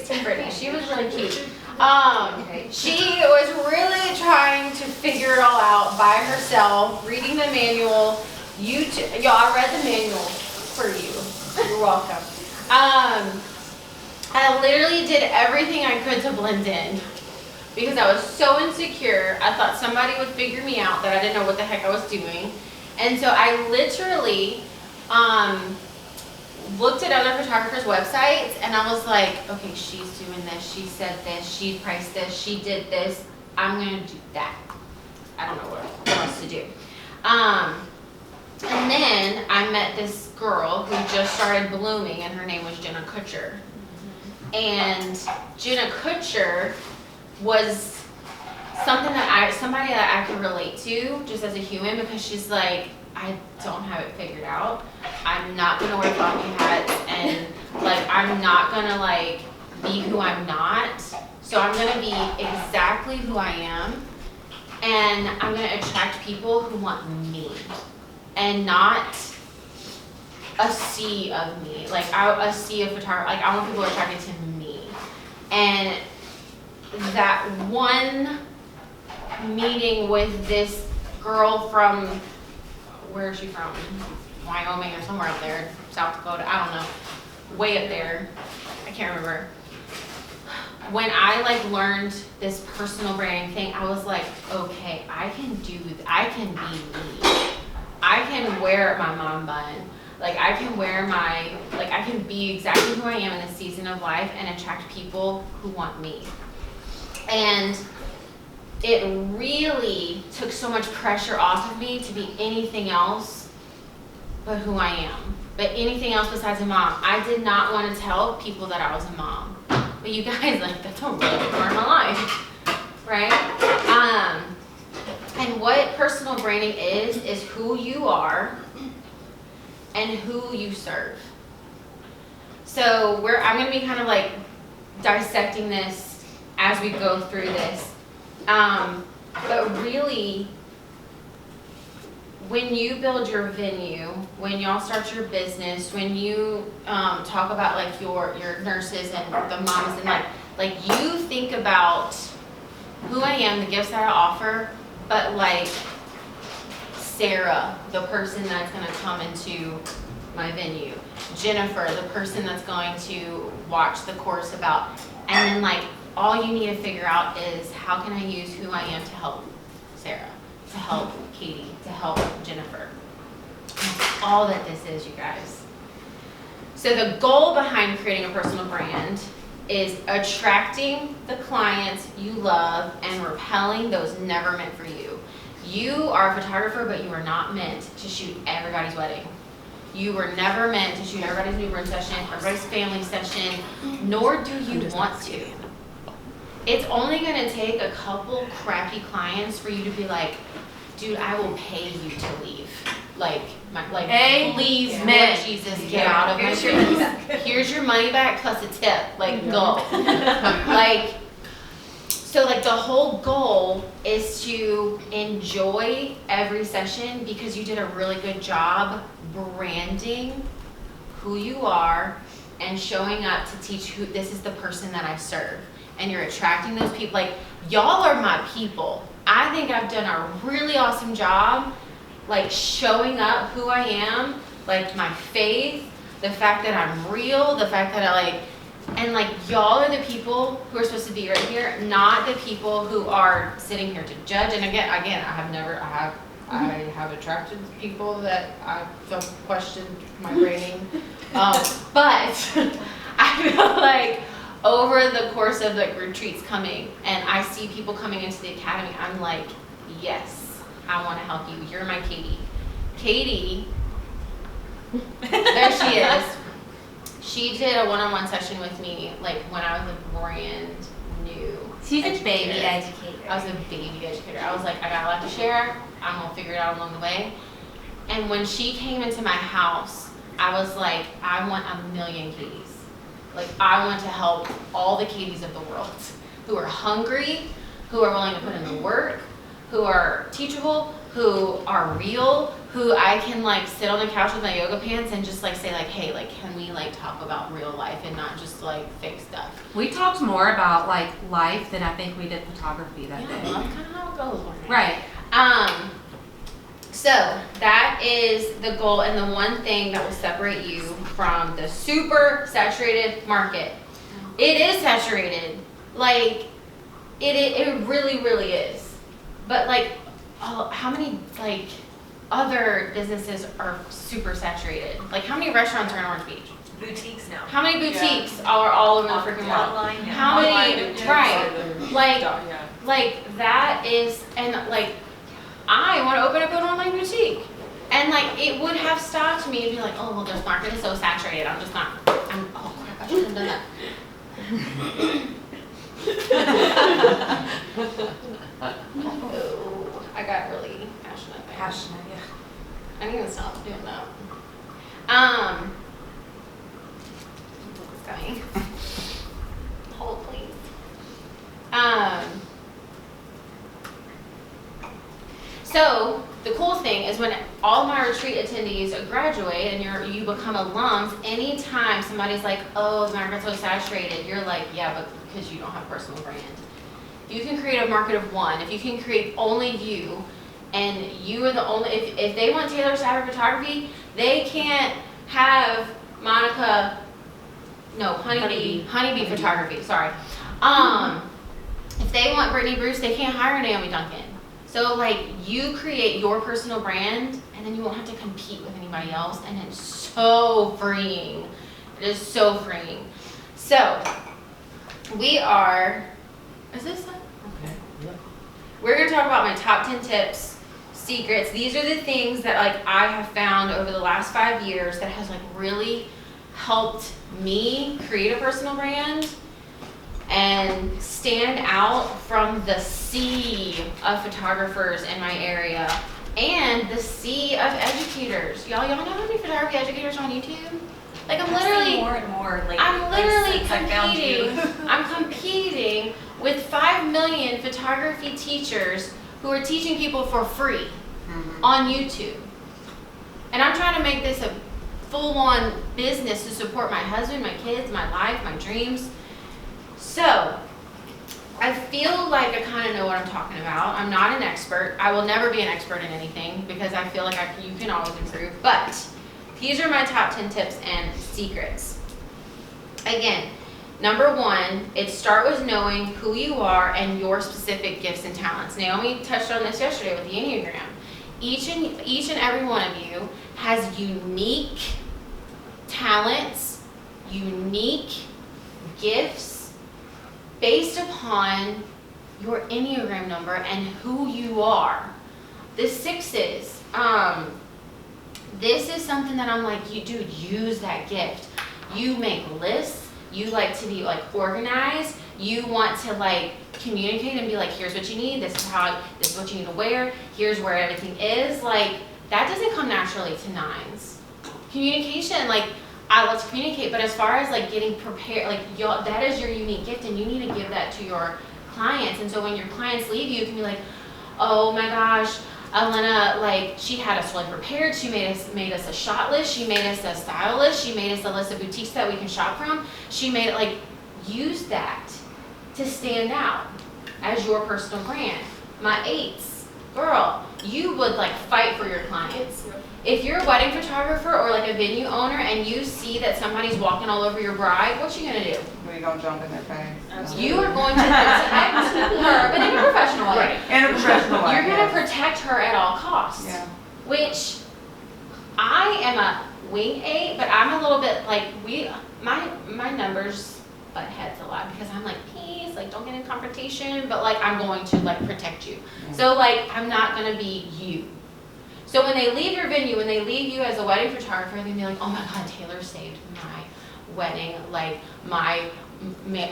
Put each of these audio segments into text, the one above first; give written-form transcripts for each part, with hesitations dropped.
16 Brittany. She was really cute. She was really trying to figure it all out by herself, reading the manual. Y'all, I read the manual for you. You're welcome. I literally did everything I could to blend in because I was so insecure. I thought somebody would figure me out, that I didn't know what the heck I was doing. And so I literally looked at other photographers' websites, and I was like, okay, she's doing this, she said this, she priced this, she did this, I'm gonna do that. I don't know what else to do. And then I met this girl who just started blooming, and her name was Jenna Kutcher. And Jenna Kutcher was somebody that I could relate to just as a human, because she's like, I don't have it figured out. I'm not gonna wear floppy hats, and like I'm not gonna like be who I'm not. So I'm gonna be exactly who I am, and I'm gonna attract people who want me, and not a sea of me. Like a sea of photography. Like I want people attracted to me. And that one meeting with this girl from, where is she from? Wyoming or somewhere up there, South Dakota, I don't know, way up there, I can't remember. When I like learned this personal branding thing, I was like, okay, I can be me. I can wear my mom bun. Like I can I can be exactly who I am in this season of life and attract people who want me. And it really took so much pressure off of me to be anything else but who I am. But anything else besides a mom. I did not want to tell people that I was a mom. But you guys, like, that's a really big part of my life, right? And what personal branding is who you are and who you serve. So I'm going to be kind of like dissecting this as we go through this. But really, when you build your venue, when y'all start your business, when you talk about like your nurses and the moms, and like you think about who I am, the gifts that I offer, but like Sarah, the person that's going to come into my venue, Jennifer, the person that's going to watch the course about, and then like all you need to figure out is how can I use who I am to help Sarah, to help Katie, to help Jennifer. That's all that this is, you guys. So the goal behind creating a personal brand is attracting the clients you love and repelling those never meant for you. You are a photographer, but you are not meant to shoot everybody's wedding. You were never meant to shoot everybody's newborn session, everybody's family session, nor do you want to. It's only gonna take a couple crappy clients for you to be like, dude, I will pay you to leave. Please, man, Jesus, get out of my face. Here's your money back plus a tip. Like, go. So the whole goal is to enjoy every session because you did a really good job branding who you are and showing up to teach who this is the person that I serve. And you're attracting those people. Like, y'all are my people. I think I've done a really awesome job, like showing up who I am, like my faith, the fact that I'm real, the fact that y'all are the people who are supposed to be right here, not the people who are sitting here to judge. And again, I have attracted people that I don't question my rating, but I feel like over the course of the retreats coming, and I see people coming into the academy, I'm like, yes, I want to help you. You're my Katie. Katie, there she is. She did a one-on-one session with me, like when I was a brand new. She's a baby educator. I was a baby educator. I was like, I got a lot to share. I'm gonna figure it out along the way. And when she came into my house, I was like, I want a million Katies. Like, I want to help all the Katies of the world who are hungry, who are willing to put in the work, who are teachable, who are real, who I can like sit on the couch with my yoga pants and just like say like, hey, like can we like talk about real life and not just like fake stuff. We talked more about like life than I think we did photography that day. Well, that's kind of how it goes. Right. So that is the goal, and the one thing that will separate you from the super saturated market. It is saturated, like it really, really is. But like, how many like other businesses are super saturated? Like, how many restaurants are in Orange Beach? Boutiques now. How many boutiques are all over the freaking world? Online, yeah. How many? Online, Right. Like, yeah. like that is, and like, I want to open up an online boutique. And like, it would have stopped me and be like, oh, well, this market is so saturated. I'm just not, oh crap, I shouldn't have done that. Oh, I got really passionate there. Passionate, yeah. I need to stop doing that. It's coming. Hold, please. So the cool thing is when all my retreat attendees graduate and you become alums, anytime somebody's like, oh, the market's so saturated, you're like, yeah, but because you don't have a personal brand. If you can create a market of one, if you can create only you, and you are the only, if they want Taylor Savage photography, they can't have Honeybee photography, sorry. If they want Brittany Bruce, they can't hire Naomi Duncan. So like, you create your personal brand, and then you won't have to compete with anybody else, and it's so freeing. It is so freeing. So, is this it? Okay. Yep. We're gonna talk about my top 10 tips, secrets. These are the things that like I have found over the last 5 years that has like really helped me create a personal brand and stand out from the sea of photographers in my area and the sea of educators. Y'all know how many photography educators are on YouTube? Like I'm literally more and more. Like I'm literally since I found you. competing. I'm competing with 5 million photography teachers who are teaching people for free on YouTube. And I'm trying to make this a full-on business to support my husband, my kids, my life, my dreams. So, I feel like I kind of know what I'm talking about. I'm not an expert. I will never be an expert in anything because I feel like you can always improve. But these are my top 10 tips and secrets. Again, number one, start with knowing who you are and your specific gifts and talents. Naomi touched on this yesterday with the Enneagram. Each and every one of you has unique talents, unique gifts, based upon your Enneagram number and who you are. The 6s, this is something that I'm like, dude, use that gift. You make lists, you like to be like organized, you want to like communicate and be like, here's what you need, this is what you need to wear, here's where everything is. Like, that doesn't come naturally to 9s. Communication, like, I love to communicate, but as far as like getting prepared, like that is your unique gift, and you need to give that to your clients. And so when your clients leave you can be like, oh my gosh, Elena, like she had us really prepared. She made us a shot list. She made us a style list. She made us a list of boutiques that we can shop from. She made it like, use that to stand out as your personal brand. My 8s, girl, you would like fight for your clients. If you're a wedding photographer or like a venue owner and you see that somebody's walking all over your bride, what you gonna do? We gonna jump in their face. You are going to protect her, but in a professional way. Right. In a professional way. You're gonna yes. protect her at all costs. Yeah. Which I am a wing 8, but I'm a little bit like my numbers butt heads a lot because I'm like, peace, like don't get in confrontation, but like I'm going to like protect you. Yeah. So like I'm not gonna be you. So when they leave your venue, when they leave you as a wedding photographer, they're gonna be like, oh my God, Taylor saved my wedding. Like my maid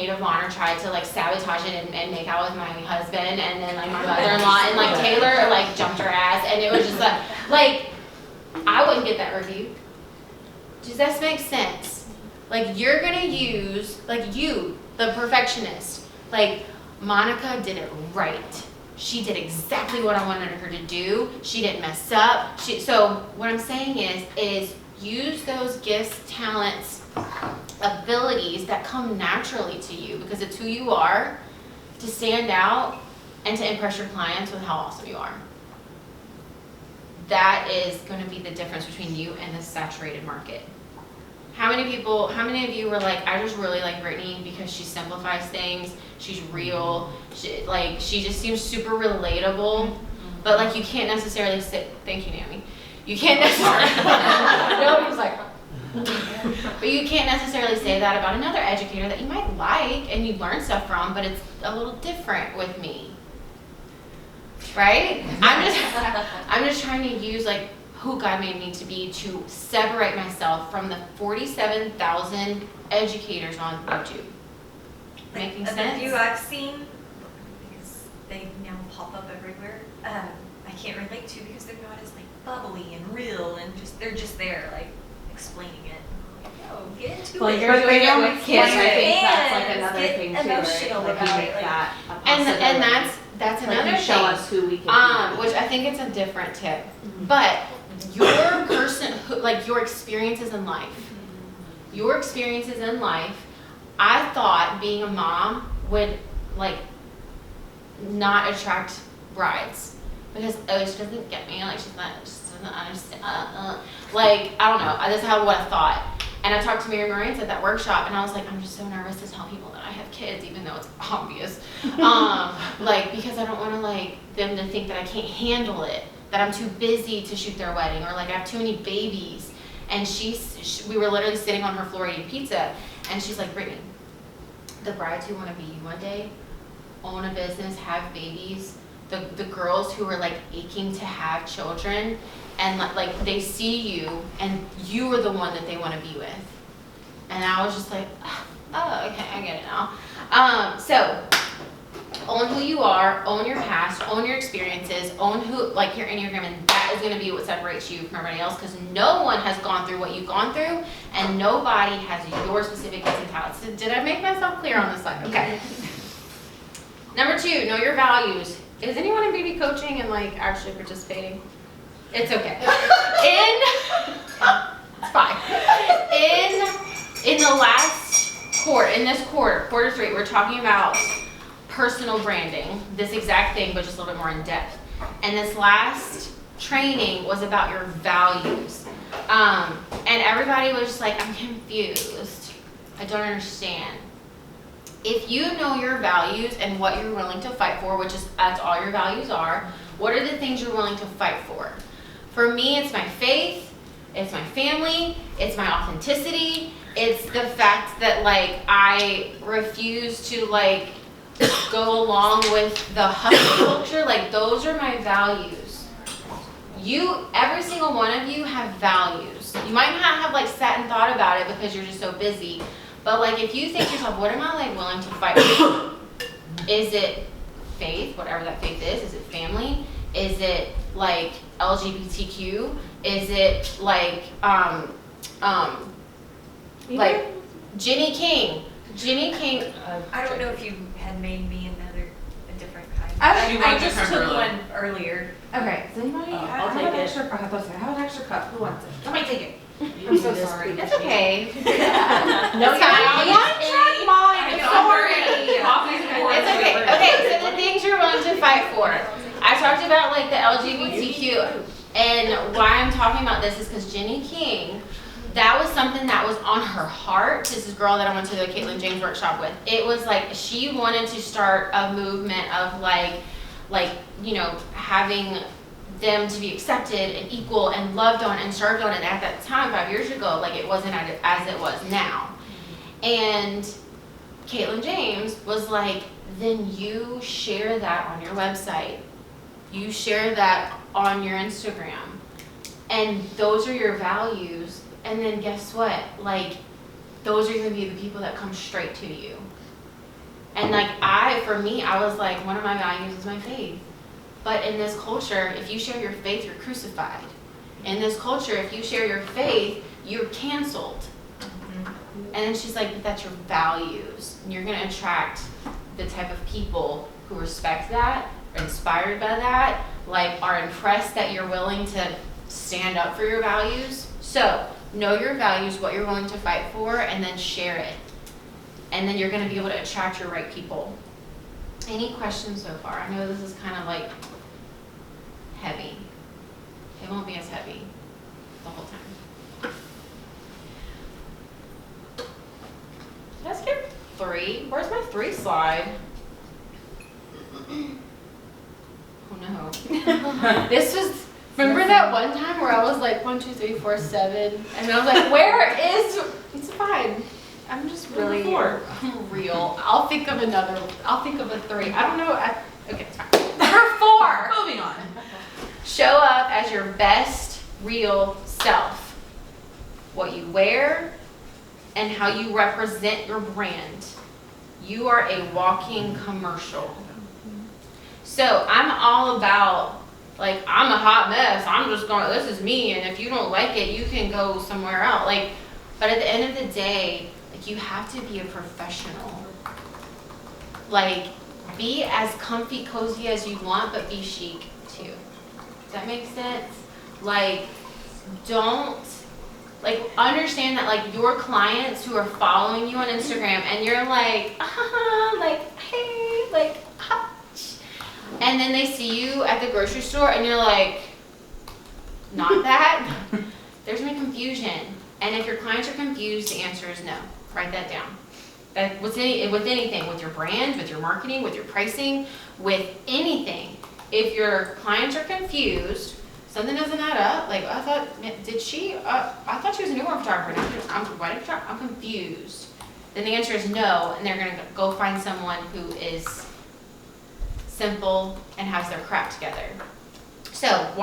of honor tried to like sabotage it and make out with my husband, and then like my mother-in-law and like Taylor like jumped her ass, and it was just like I wouldn't get that review. Does this make sense? Like you're gonna use, like you, the perfectionist, like Monica did it right. she did exactly what I wanted her to do. She didn't mess up. So what I'm saying is use those gifts, talents, abilities that come naturally to you because it's who you are, to stand out and to impress your clients with how awesome you are. That is going to be the difference between you and the saturated market. How many of you were like, I just really like Brittany because she simplifies things, she's real, she just seems super relatable, but like you can't necessarily thank you, Naomi. You can't necessarily, nobody's like, but you can't necessarily say that about another educator that you might like and you learn stuff from, but it's a little different with me, right? I'm just trying to use like who God made me to be to separate myself from the 47,000 educators on YouTube. Making sense? The few I've seen, because they now pop up everywhere, I can't relate to because they're not as like bubbly and real and they're just there like explaining it. Oh, get into Well, it. you're doing it with kids. I think Fans, that's like another get thing too, emotional right? Like you about make it, like- that a And possibility. that's Like another you show thing. us who we can be. Which I think it's a different tip. But your like your experiences in life, I thought being a mom would like not attract brides because she doesn't get me, like she doesn't understand. Like I don't know, that's what I thought. And I talked to Mary Moraines at that workshop, and I was like, I'm just so nervous to tell people that I have kids, even though it's obvious. Like because I don't want to like them to think that I can't handle it, that I'm too busy to shoot their wedding, or like I have too many babies. And we were literally sitting on her floor eating pizza, and she's like, Brittany, the brides who want to be you one day, own a business, have babies, the girls who are like aching to have children, and like they see you, and you are the one that they want to be with. And I was just like, oh, okay, I get it now. So own who you are, own your past, own your experiences, own who, like your Enneagram, and that is going to be what separates you from everybody else because no one has gone through what you've gone through and nobody has your specific gifts and talents. So did I make myself clear on this side? Okay. Number 2, know your values. Is anyone in BB coaching and like actually participating? It's okay. It's fine. In the last quarter 3, we're talking about personal branding, this exact thing, but just a little bit more in depth. And this last training was about your values. And everybody was just like, I'm confused. I don't understand. If you know your values and what you're willing to fight for, which is that's all your values are, what are the things you're willing to fight for? For me, it's my faith, it's my family, it's my authenticity, it's the fact that like I refuse to like go along with the hustle culture. Like those are my values. Every single one of you have values. You might not have like sat and thought about it because you're just so busy, but like if you think to yourself, what am I like willing to fight for? Is it faith, whatever that faith is? Is it family? Is it like LGBTQ? Is it like Jenny King? I don't know if you had made me a different kind. I I just took one earlier. Okay, does anybody, I I'll have take an it. extra, I have an extra cup, who wants it? Somebody take it. I'm so sorry. It's okay. No, It's fine. One check mine, sorry. It's okay. Okay, so the things you're willing to fight for. I talked about like the LGBTQ, and why I'm talking about this is because Jenny King, that was something that was on her heart. This is a girl that I went to the Caitlin James workshop with. It was like she wanted to start a movement of like you know, having them to be accepted and equal and loved on and served on. And at that time, 5 years ago, like it wasn't as it was now. And Caitlin James was like, then you share that on your website. You share that on your Instagram. And those are your values. And then guess what? Like, those are going to be the people that come straight to you. And like for me, I was like, one of my values is my faith. But in this culture, if you share your faith, you're crucified. In this culture, if you share your faith, you're canceled. And then she's like, but that's your values. And you're going to attract the type of people who respect that inspired by that, like are impressed that you're willing to stand up for your values. So know your values, what you're willing to fight for, and then share it. And then you're gonna be able to attract your right people. Any questions so far? I know this is kind of like heavy. It won't be as heavy the whole time. Did I skip 3? Where's my 3 slide? Oh no. This was, remember that one time where I was like 1, 2, 3, 4, 7? And I was like, where is, it's fine. I'm just really real. I'll think of a 3. I don't know. Okay, it's fine. Number 4. Moving on. Show up as your best real self. What you wear and how you represent your brand. You are a walking commercial. So I'm all about, like, I'm a hot mess. I'm just going, this is me. And if you don't like it, you can go somewhere else. Like, but at the end of the day, like, you have to be a professional. Like, be as comfy, cozy as you want, but be chic too. Does that make sense? Like, don't, like, understand that, like, your clients who are following you on Instagram and you're like, like, hey, like, and then they see you at the grocery store and you're like, not that. There's no confusion. And if your clients are confused, the answer is no. Write that down. With anything, with your brand, with your marketing, with your pricing, with anything. If your clients are confused, something doesn't add up. Like, I thought she was a newborn photographer. Now I'm confused. Then the answer is no, and they're gonna go find someone who is simple and has their crap together. So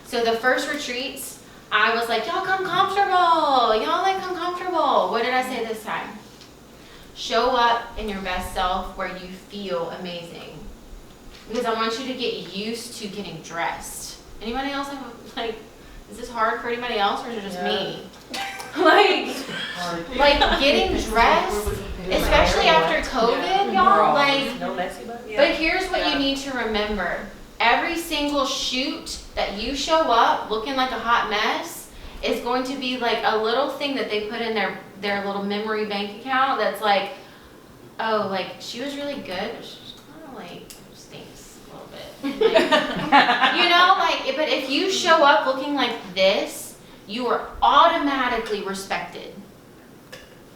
so the first retreats, I was like, y'all come comfortable. Y'all like come comfortable. What did I say this time? Show up in your best self where you feel amazing. Because I want you to get used to getting dressed. Anybody else have, like, is this hard for anybody else or is it just me? like getting dressed, especially after COVID, y'all, like, No messy butt? but here's what you need to remember. Every single shoot that you show up looking like a hot mess is going to be like a little thing that they put in their little memory bank account that's like, oh, like, she was really good, but she's kind of like stinks a little bit. Like, you know, like, but if you show up looking like this, you are automatically respected.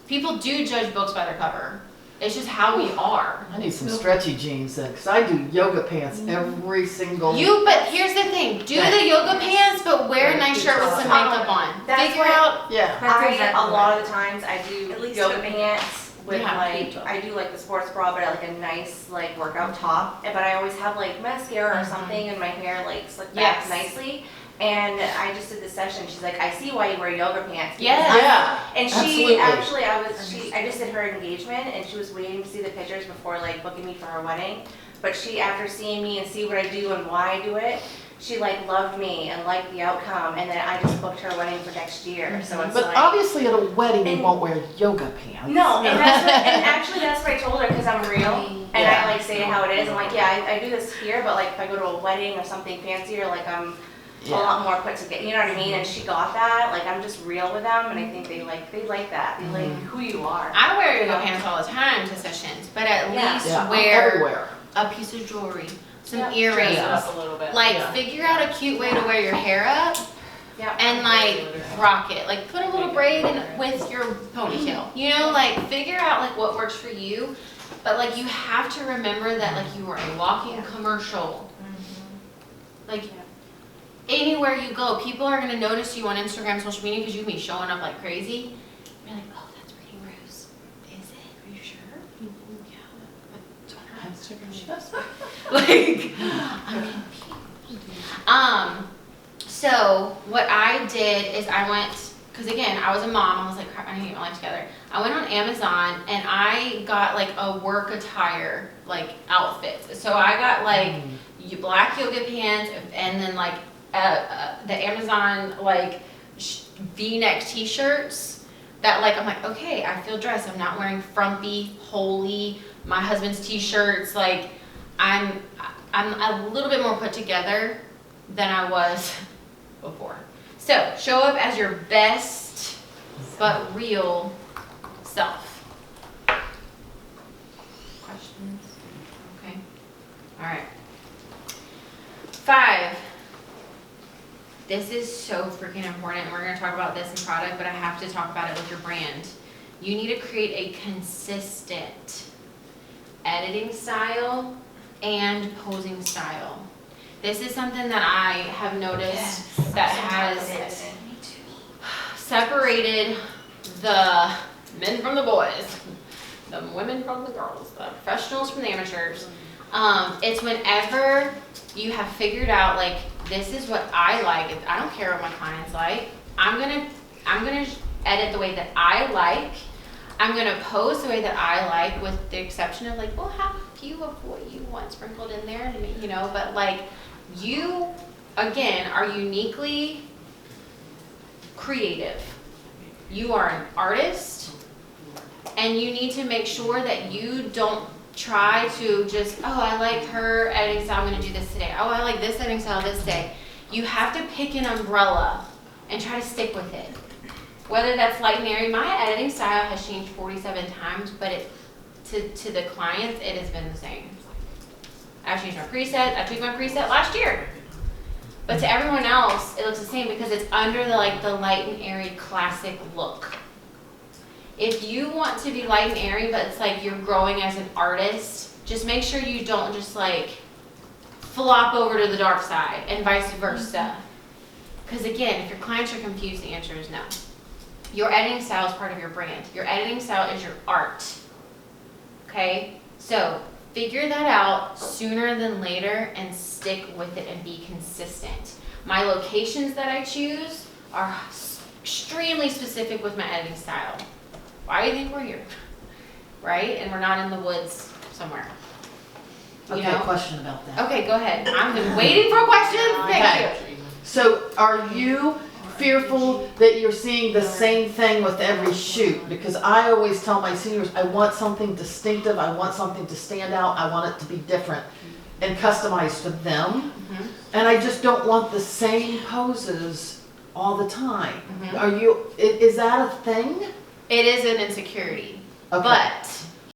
People do judge books by their cover. It's just how we are. I need some stretchy jeans then, because I do yoga pants every single. But here's the thing: do the yoga pants, but wear a nice shirt with some makeup on. That's Figure what- out. Yeah. A lot of the times I do At least yoga to me. pants with Yeah, like, people. I do like the sports bra, but like a nice like workout top. But I always have like mascara or something and my hair like slicked back Yes. nicely. And I just did this session. She's like, I see why you wear yoga pants. Yes. Yeah. And she Absolutely. actually, I just did her engagement and she was waiting to see the pictures before like booking me for her wedding. But she, after seeing me and see what I do and why I do it, she like loved me and liked the outcome. And then I just booked her wedding for next year. So it's But like. obviously at a wedding you And- won't wear yoga pants. No, and actually that's what I told her because I'm real and Yeah. I like say it how it is. I'm like, yeah, I do this here, but like if I go to a wedding or something fancier, like I'm a lot more put together. You know what I mean? And she got that. Like I'm just real with them, and I think they like that. They like who you are. I wear yoga pants all the time to sessions, but at Yeah. least Yeah, wear everywhere. a piece of jewelry, some Yeah. earrings. Dress a little bit. Like, Yeah. figure out a cute way to wear your hair up Yeah. and like rock it. Like, put a little braid in with your ponytail. You know, like, figure out like what works for you. But like, you have to remember that like you are a walking commercial. Like, anywhere you go, people are gonna notice you on Instagram, social media, because you can be showing up like crazy. You're like, oh, that's Brittany Rose. Is it? Are you sure? Yeah. Like, I'm confused. So what I did is I went, because again, I was a mom, I was like, crap, I need to get my life together. I went on Amazon and I got like a work attire, like, outfit. So I got like black yoga pants and then like the Amazon like V-neck t-shirts that like, I'm like, okay, I feel dressed. I'm not wearing frumpy, holy, my husband's t-shirts. Like, I'm a little bit more put together than I was before. So show up as your best but real self. Questions? Okay. All right. 5. This is so freaking important. We're going to talk about this in product, but I have to talk about it with your brand. You need to create a consistent editing style and posing style. This is something that I have noticed that has Me too. separated the men from the boys, the women from the girls, the professionals from the amateurs. It's whenever you have figured out, like, this is what I like. I don't care what my clients like. I'm gonna edit the way that I like. I'm gonna pose the way that I like, with the exception of, like, we'll have a few of what you want sprinkled in there, you know, but like, you, again, are uniquely creative. You are an artist, and you need to make sure that you don't try to just, oh, I like her editing style, I'm gonna do this today. Oh, I like this editing style this day. You have to pick an umbrella and try to stick with it. Whether that's light and airy, my editing style has changed 47 times, but to the clients, it has been the same. I've changed my preset, I tweaked my preset last year. But to everyone else, it looks the same because it's under the light and airy classic look. If you want to be light and airy, but it's like you're growing as an artist, just make sure you don't just like flop over to the dark side and vice versa. Because again, if your clients are confused, the answer is no. Your editing style is part of your brand. Your editing style is your art. Okay? So figure that out sooner than later and stick with it and be consistent. My locations that I choose are extremely specific with my editing style. Why do you think we're here? Right? And we're not in the woods somewhere. You Okay, know? question about that. Okay, go ahead. I've been waiting for a question. Thank you. So are you fearful that you're seeing the same thing with every shoot? Because I always tell my seniors, I want something distinctive, I want something to stand out, I want it to be different and customized to them. Mhm. And I just don't want the same poses all the time. Mhm. Is that a thing? It is an insecurity, Okay. but